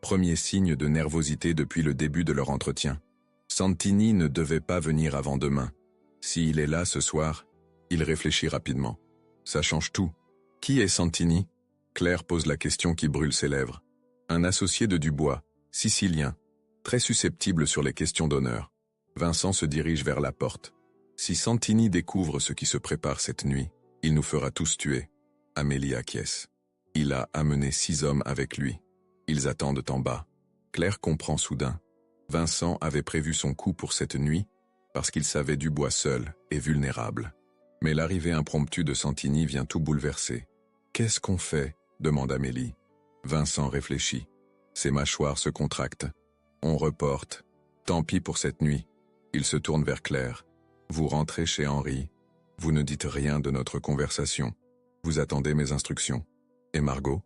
Premier signe de nervosité depuis le début de leur entretien. Santini ne devait pas venir avant demain. S'il est là ce soir, il réfléchit rapidement. Ça change tout. Qui est Santini? Claire pose la question qui brûle ses lèvres. Un associé de Dubois, sicilien, très susceptible sur les questions d'honneur. Vincent se dirige vers la porte. Si Santini découvre ce qui se prépare cette nuit, il nous fera tous tuer. Amélie acquiesce. Il a amené 6 hommes avec lui. Ils attendent en bas. Claire comprend soudain. Vincent avait prévu son coup pour cette nuit, parce qu'il savait Dubois seul et vulnérable. Mais l'arrivée impromptue de Santini vient tout bouleverser. Qu'est-ce qu'on fait? Demande Amélie. Vincent réfléchit. Ses mâchoires se contractent. On reporte. Tant pis pour cette nuit. Il se tourne vers Claire. Vous rentrez chez Henri. Vous ne dites rien de notre conversation. Vous attendez mes instructions. Et Margot?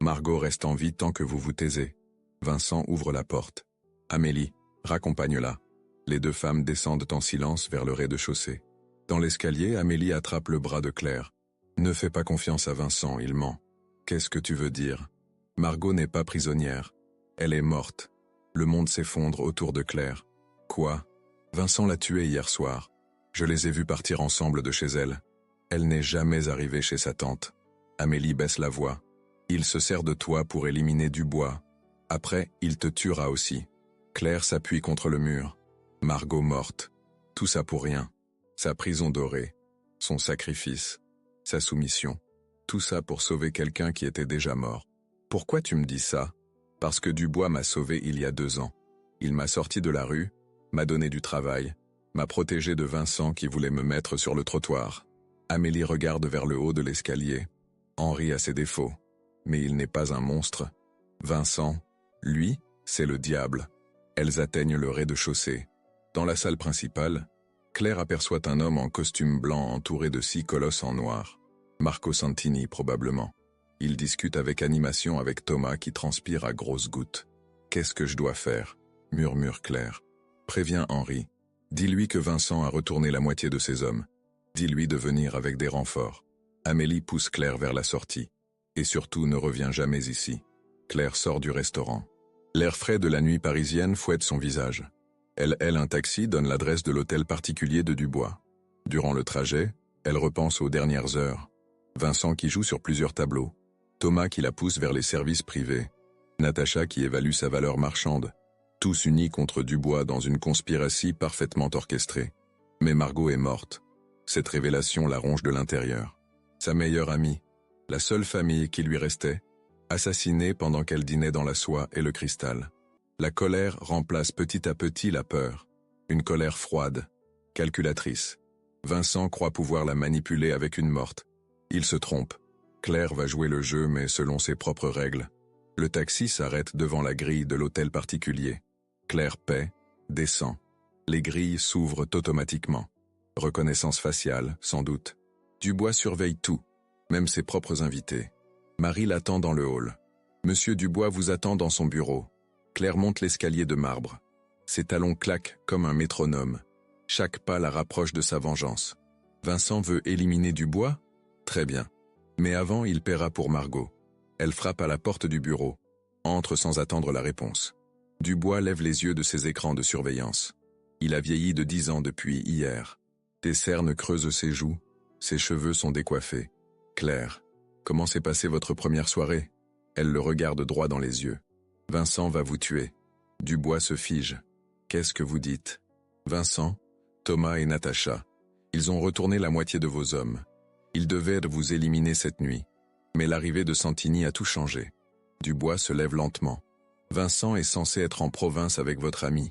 Margot reste en vie tant que vous vous taisez. Vincent ouvre la porte. Amélie, raccompagne-la. Les 2 femmes descendent en silence vers le rez-de-chaussée. Dans l'escalier, Amélie attrape le bras de Claire. Ne fais pas confiance à Vincent, il ment. Qu'est-ce que tu veux dire? Margot n'est pas prisonnière. Elle est morte. Le monde s'effondre autour de Claire. Quoi? Vincent l'a tuée hier soir. Je les ai vus partir ensemble de chez elle. Elle n'est jamais arrivée chez sa tante. Amélie baisse la voix. Il se sert de toi pour éliminer Dubois. Après, il te tuera aussi. Claire s'appuie contre le mur. Margot morte. Tout ça pour rien. Sa prison dorée. Son sacrifice. Sa soumission. Tout ça pour sauver quelqu'un qui était déjà mort. Pourquoi tu me dis ça? Parce que Dubois m'a sauvé il y a 2 ans. Il m'a sorti de la rue, m'a donné du travail, m'a protégé de Vincent qui voulait me mettre sur le trottoir. Amélie regarde vers le haut de l'escalier. Henri a ses défauts, mais il n'est pas un monstre. Vincent, lui, c'est le diable. Elles atteignent le rez-de-chaussée. Dans la salle principale, Claire aperçoit un homme en costume blanc entouré de 6 colosses en noir. Marco Santini, probablement. Il discute avec animation avec Thomas qui transpire à grosses gouttes. « Qu'est-ce que je dois faire ?» murmure Claire. « Préviens Henri. Dis-lui que Vincent a retourné la moitié de ses hommes. Dis-lui de venir avec des renforts. » Amélie pousse Claire vers la sortie. Et surtout, ne reviens jamais ici. Claire sort du restaurant. L'air frais de la nuit parisienne fouette son visage. Elle un taxi, donne l'adresse de l'hôtel particulier de Dubois. Durant le trajet, elle repense aux dernières heures. Vincent qui joue sur plusieurs tableaux. Thomas qui la pousse vers les services privés. Natacha qui évalue sa valeur marchande. Tous unis contre Dubois dans une conspiration parfaitement orchestrée. Mais Margot est morte. Cette révélation la ronge de l'intérieur. Sa meilleure amie, la seule famille qui lui restait, assassinée pendant qu'elle dînait dans la soie et le cristal. La colère remplace petit à petit la peur. Une colère froide, calculatrice. Vincent croit pouvoir la manipuler avec une morte. Il se trompe. Claire va jouer le jeu mais selon ses propres règles. Le taxi s'arrête devant la grille de l'hôtel particulier. Claire paie, descend. Les grilles s'ouvrent automatiquement. Reconnaissance faciale, sans doute. Dubois surveille tout, même ses propres invités. Marie l'attend dans le hall. Monsieur Dubois vous attend dans son bureau. Claire monte l'escalier de marbre. Ses talons claquent comme un métronome. Chaque pas la rapproche de sa vengeance. Vincent veut éliminer Dubois? Très bien. Mais avant, il paiera pour Margot. Elle frappe à la porte du bureau. Entre sans attendre la réponse. Dubois lève les yeux de ses écrans de surveillance. Il a vieilli de 10 ans depuis hier. Des cernes creusent ses joues. Ses cheveux sont décoiffés. Claire, comment s'est passée votre première soirée? Elle le regarde droit dans les yeux. Vincent va vous tuer. Dubois se fige. Qu'est-ce que vous dites? Vincent, Thomas et Natacha. Ils ont retourné la moitié de vos hommes. Ils devaient vous éliminer cette nuit. Mais l'arrivée de Santini a tout changé. Dubois se lève lentement. Vincent est censé être en province avec votre ami.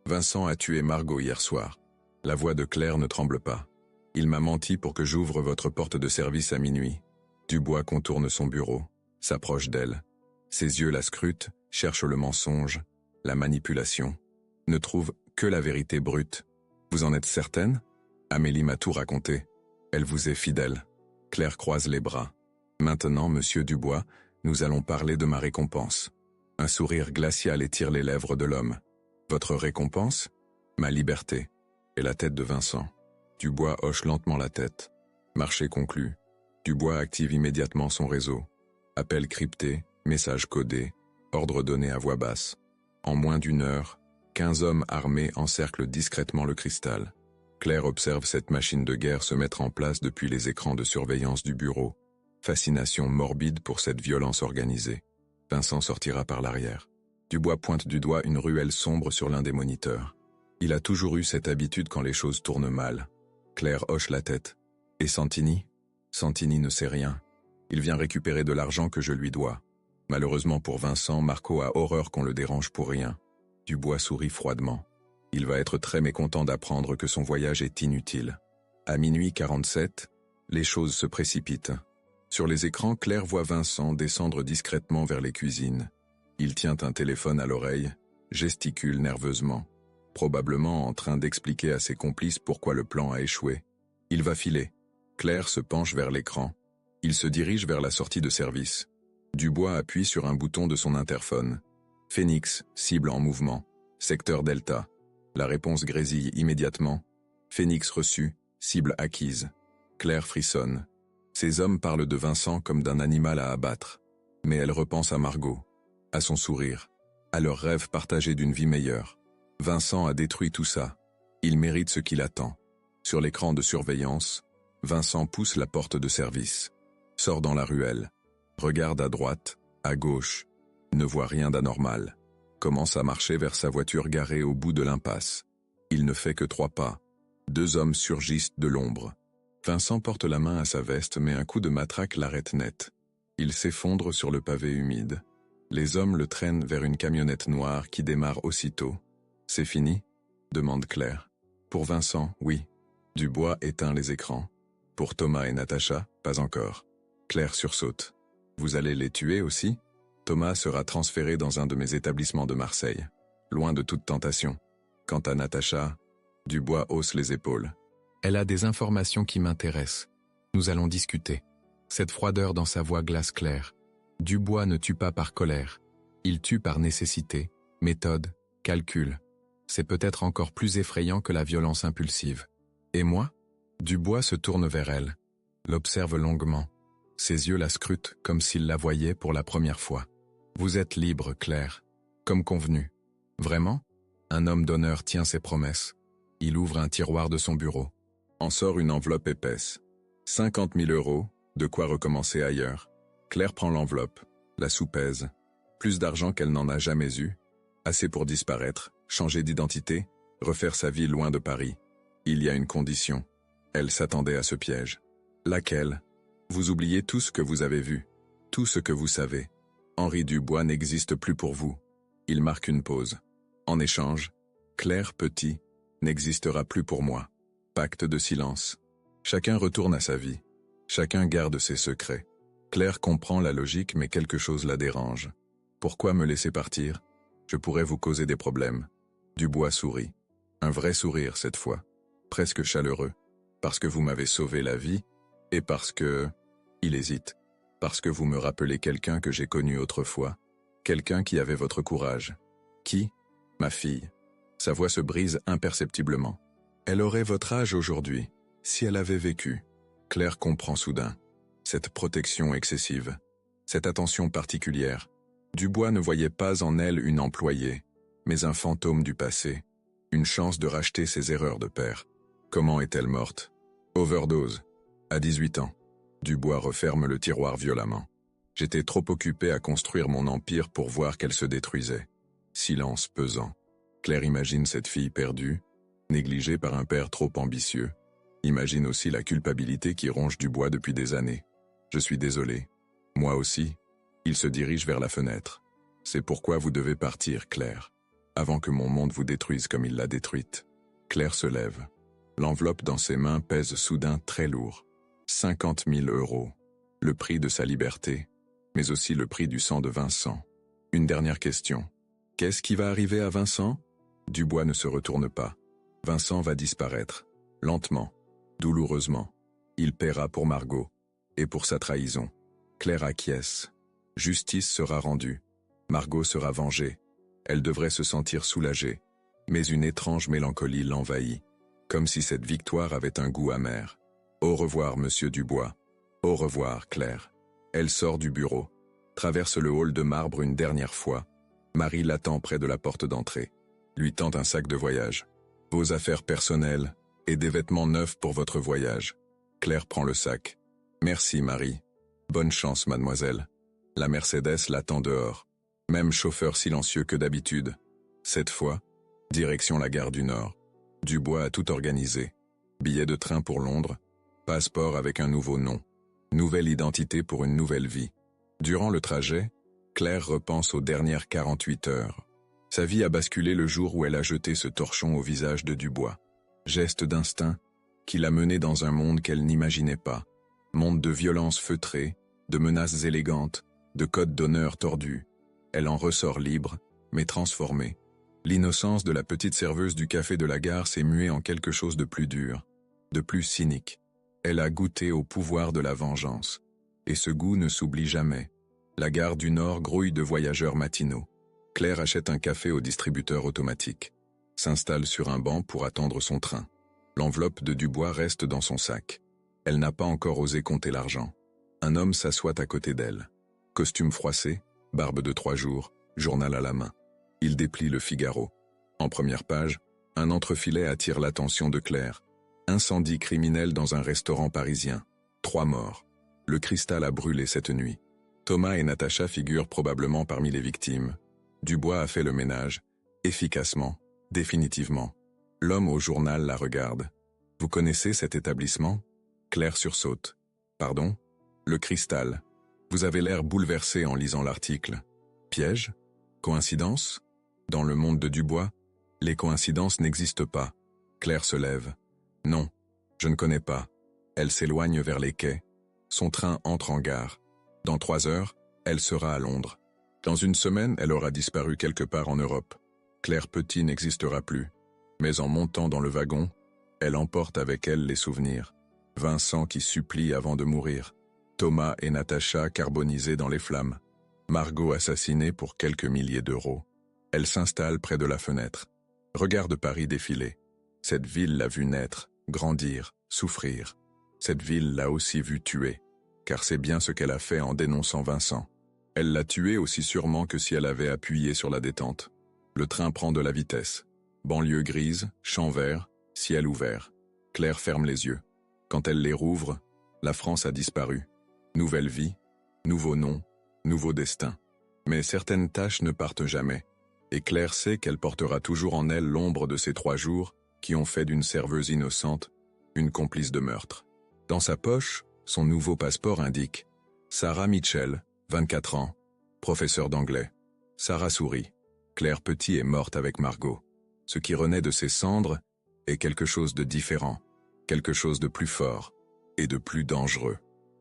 Vincent a tué Margot hier soir. La voix de Claire ne tremble pas. Il m'a menti pour que j'ouvre votre porte de service à minuit. Dubois contourne son bureau, s'approche d'elle. Ses yeux la scrutent, cherchent le mensonge, la manipulation. Ne trouve que la vérité brute. Vous en êtes certaine? Amélie m'a tout raconté. Elle vous est fidèle. Claire croise les bras. Maintenant, monsieur Dubois, nous allons parler de ma récompense. Un sourire glacial étire les lèvres de l'homme. Votre récompense? Ma liberté. Et la tête de Vincent. Dubois hoche lentement la tête. Marché conclu. Dubois active immédiatement son réseau. Appel crypté, message codé, ordre donné à voix basse. En moins d'une heure, 15 hommes armés encerclent discrètement le cristal. Claire observe cette machine de guerre se mettre en place depuis les écrans de surveillance du bureau. Fascination morbide pour cette violence organisée. Vincent sortira par l'arrière. Dubois pointe du doigt une ruelle sombre sur l'un des moniteurs. Il a toujours eu cette habitude quand les choses tournent mal. Claire hoche la tête. Et Santini? Santini ne sait rien. Il vient récupérer de l'argent que je lui dois. Malheureusement pour Vincent, Marco a horreur qu'on le dérange pour rien. Dubois sourit froidement. Il va être très mécontent d'apprendre que son voyage est inutile. À minuit 47, les choses se précipitent. Sur les écrans, Claire voit Vincent descendre discrètement vers les cuisines. Il tient un téléphone à l'oreille, gesticule nerveusement, probablement en train d'expliquer à ses complices pourquoi le plan a échoué. Il va filer. Claire se penche vers l'écran. Il se dirige vers la sortie de service. Dubois appuie sur un bouton de son interphone. Phoenix, cible en mouvement. Secteur Delta. La réponse grésille immédiatement. Phoenix reçu, cible acquise. Claire frissonne. Ses hommes parlent de Vincent comme d'un animal à abattre. Mais elle repense à Margot, à son sourire, à leur rêve partagé d'une vie meilleure. Vincent a détruit tout ça. Il mérite ce qu'il attend. Sur l'écran de surveillance, Vincent pousse la porte de service. Sort dans la ruelle. Regarde à droite, à gauche. Ne voit rien d'anormal. Commence à marcher vers sa voiture garée au bout de l'impasse. Il ne fait que 3 pas. 2 hommes surgissent de l'ombre. Vincent porte la main à sa veste mais un coup de matraque l'arrête net. Il s'effondre sur le pavé humide. Les hommes le traînent vers une camionnette noire qui démarre aussitôt. « C'est fini ?» demande Claire. Pour Vincent, oui. Dubois éteint les écrans. Pour Thomas et Natacha, pas encore. Claire sursaute. « Vous allez les tuer aussi ?» Thomas sera transféré dans un de mes établissements de Marseille, loin de toute tentation. Quant à Natacha, Dubois hausse les épaules. Elle a des informations qui m'intéressent. Nous allons discuter. Cette froideur dans sa voix glace Claire. Dubois ne tue pas par colère. Il tue par nécessité, méthode, calcul. C'est peut-être encore plus effrayant que la violence impulsive. Et moi? Dubois se tourne vers elle, l'observe longuement. Ses yeux la scrutent comme s'il la voyait pour la première fois. Vous êtes libre, Claire. Comme convenu. Vraiment? Un homme d'honneur tient ses promesses. Il ouvre un tiroir de son bureau. En sort une enveloppe épaisse. 50 000 €, de quoi recommencer ailleurs. Claire prend l'enveloppe, la soupèse. Plus d'argent qu'elle n'en a jamais eu. Assez pour disparaître, changer d'identité, refaire sa vie loin de Paris. Il y a une condition. Elle s'attendait à ce piège. Laquelle? Vous oubliez tout ce que vous avez vu, tout ce que vous savez. Henri Dubois n'existe plus pour vous. Il marque une pause. En échange, Claire Petit n'existera plus pour moi. Pacte de silence. Chacun retourne à sa vie. Chacun garde ses secrets. Claire comprend la logique, mais quelque chose la dérange. Pourquoi me laisser partir? Je pourrais vous causer des problèmes. Dubois sourit. Un vrai sourire cette fois. Presque chaleureux. Parce que vous m'avez sauvé la vie, et parce que... Il hésite. Parce que vous me rappelez quelqu'un que j'ai connu autrefois. Quelqu'un qui avait votre courage. Qui? Ma fille. Sa voix se brise imperceptiblement. Elle aurait votre âge aujourd'hui, si elle avait vécu. Claire comprend soudain. Cette protection excessive. Cette attention particulière. Dubois ne voyait pas en elle une employée, mais un fantôme du passé. Une chance de racheter ses erreurs de père. Comment est-elle morte? Overdose. À 18 ans. Dubois referme le tiroir violemment. J'étais trop occupé à construire mon empire pour voir qu'elle se détruisait. Silence pesant. Claire imagine cette fille perdue, négligée par un père trop ambitieux. Imagine aussi la culpabilité qui ronge Dubois depuis des années. Je suis désolé. Moi aussi. Il se dirige vers la fenêtre. C'est pourquoi vous devez partir, Claire, avant que mon monde vous détruise comme il l'a détruite. Claire se lève. L'enveloppe dans ses mains pèse soudain très lourd. 50 000 €. Le prix de sa liberté, mais aussi le prix du sang de Vincent. Une dernière question. Qu'est-ce qui va arriver à Vincent? Dubois ne se retourne pas. Vincent va disparaître. Lentement. Douloureusement. Il paiera pour Margot. Et pour sa trahison. Claire acquiesce. Justice sera rendue. Margot sera vengée. Elle devrait se sentir soulagée. Mais une étrange mélancolie l'envahit. Comme si cette victoire avait un goût amer. Au revoir, monsieur Dubois. Au revoir, Claire. Elle sort du bureau. Traverse le hall de marbre une dernière fois. Marie l'attend près de la porte d'entrée. Lui tend un sac de voyage. Vos affaires personnelles et des vêtements neufs pour votre voyage. Claire prend le sac. Merci, Marie. Bonne chance, mademoiselle. La Mercedes l'attend dehors. Même chauffeur silencieux que d'habitude. Cette fois, direction la gare du Nord. Dubois a tout organisé. Billet de train pour Londres. Passeport avec un nouveau nom. Nouvelle identité pour une nouvelle vie. Durant le trajet, Claire repense aux dernières 48 heures. Sa vie a basculé le jour où elle a jeté ce torchon au visage de Dubois. Geste d'instinct qui l'a menée dans un monde qu'elle n'imaginait pas. Monde de violences feutrées, de menaces élégantes, de codes d'honneur tordus. Elle en ressort libre, mais transformée. L'innocence de la petite serveuse du café de la gare s'est muée en quelque chose de plus dur, de plus cynique. Elle a goûté au pouvoir de la vengeance. Et ce goût ne s'oublie jamais. La gare du Nord grouille de voyageurs matinaux. Claire achète un café au distributeur automatique. S'installe sur un banc pour attendre son train. L'enveloppe de Dubois reste dans son sac. Elle n'a pas encore osé compter l'argent. Un homme s'assoit à côté d'elle. Costume froissé, barbe de 3 jours, journal à la main. Il déplie le Figaro. En première page, un entrefilet attire l'attention de Claire. Incendie criminel dans un restaurant parisien. 3 morts. Le cristal a brûlé cette nuit. Thomas et Natacha figurent probablement parmi les victimes. Dubois a fait le ménage, efficacement, définitivement. L'homme au journal la regarde. Vous connaissez cet établissement? Claire sursaute. Pardon? Le cristal. Vous avez l'air bouleversé en lisant l'article. Piège? Coïncidence? Dans le monde de Dubois, les coïncidences n'existent pas. Claire se lève. Non, je ne connais pas. Elle s'éloigne vers les quais. Son train entre en gare. Dans 3 heures, elle sera à Londres. Dans une semaine, elle aura disparu quelque part en Europe. Claire Petit n'existera plus. Mais en montant dans le wagon, elle emporte avec elle les souvenirs. Vincent qui supplie avant de mourir. Thomas et Natacha carbonisés dans les flammes. Margot assassinée pour quelques milliers d'euros. Elle s'installe près de la fenêtre. Regarde Paris défiler. Cette ville l'a vu naître, grandir, souffrir. Cette ville l'a aussi vu tuer. Car c'est bien ce qu'elle a fait en dénonçant Vincent. Elle l'a tué aussi sûrement que si elle avait appuyé sur la détente. Le train prend de la vitesse. Banlieue grise, champ vert, ciel ouvert. Claire ferme les yeux. Quand elle les rouvre, la France a disparu. Nouvelle vie, nouveau nom, nouveau destin. Mais certaines tâches ne partent jamais. Et Claire sait qu'elle portera toujours en elle l'ombre de ces 3 jours qui ont fait d'une serveuse innocente une complice de meurtre. Dans sa poche, son nouveau passeport indique Sarah Mitchell, 24 ans, professeur d'anglais. Sarah sourit. Claire Petit est morte avec Margot. Ce qui renaît de ses cendres est quelque chose de différent, quelque chose de plus fort et de plus dangereux.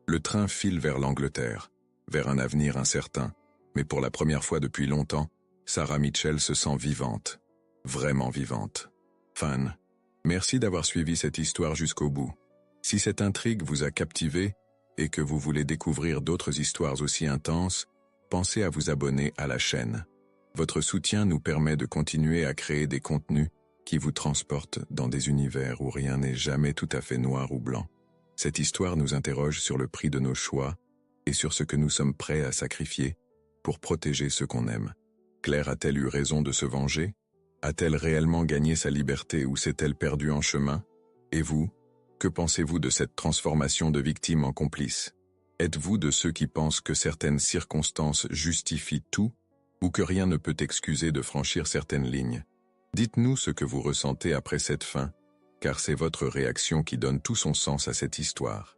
Le train file vers l'Angleterre, vers un avenir incertain, mais pour la première fois depuis longtemps, Sarah Mitchell se sent vivante, vraiment vivante. Fan, merci d'avoir suivi cette histoire jusqu'au bout. Si cette intrigue vous a captivé et que vous voulez découvrir d'autres histoires aussi intenses, pensez à vous abonner à la chaîne. Votre soutien nous permet de continuer à créer des contenus qui vous transportent dans des univers où rien n'est jamais tout à fait noir ou blanc. Cette histoire nous interroge sur le prix de nos choix et sur ce que nous sommes prêts à sacrifier pour protéger ceux qu'on aime. Claire a-t-elle eu raison de se venger? A-t-elle réellement gagné sa liberté ou s'est-elle perdue en chemin? Et vous, que pensez-vous de cette transformation de victime en complice? Êtes-vous de ceux qui pensent que certaines circonstances justifient tout ou que rien ne peut excuser de franchir certaines lignes? Dites-nous ce que vous ressentez après cette fin, car c'est votre réaction qui donne tout son sens à cette histoire.